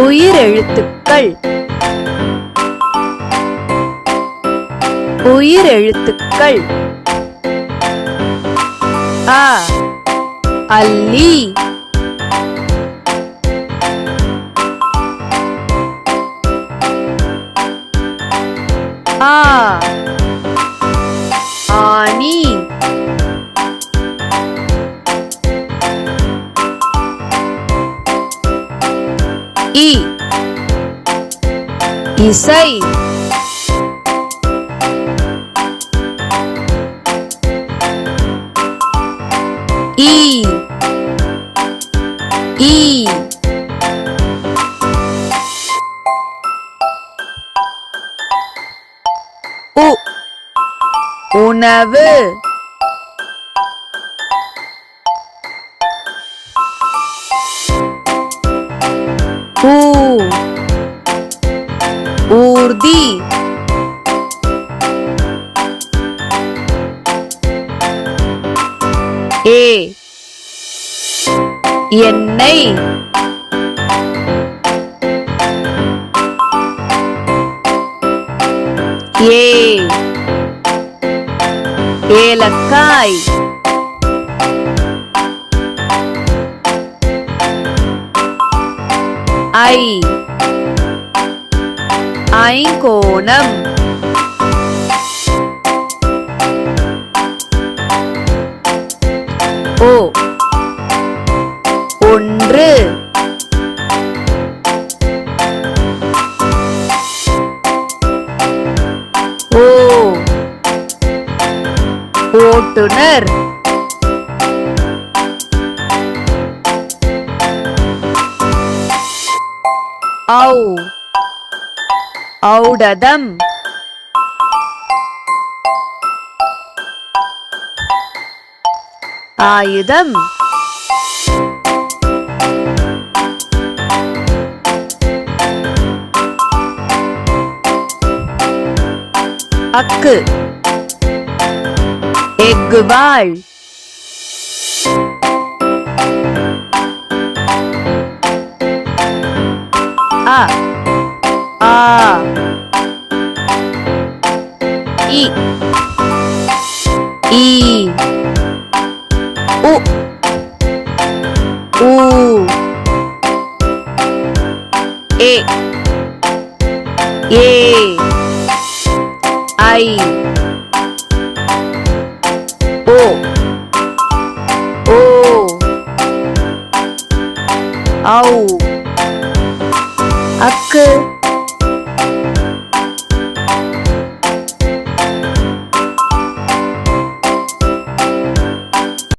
உயிரெழுத்துக்கள் உயிரெழுத்துக்கள் அ அல்லி ஆ ஆனி இ இசை ஈ ஈ உ உணவு ஊ ஊர்தி ஏ எண்ணெய் ஏ ஏலக்காய் ஐ ஐங்கோணம் ஓ ஒன்று ஓ ஓட்டுனர் ஔ ஔடதம் ஆயுதம் அக்கு எக்குவாள் அ ஆ இ ஈ உ ஊ ஏ ஏ ஐ ஓ ஓ ஔ அக்கு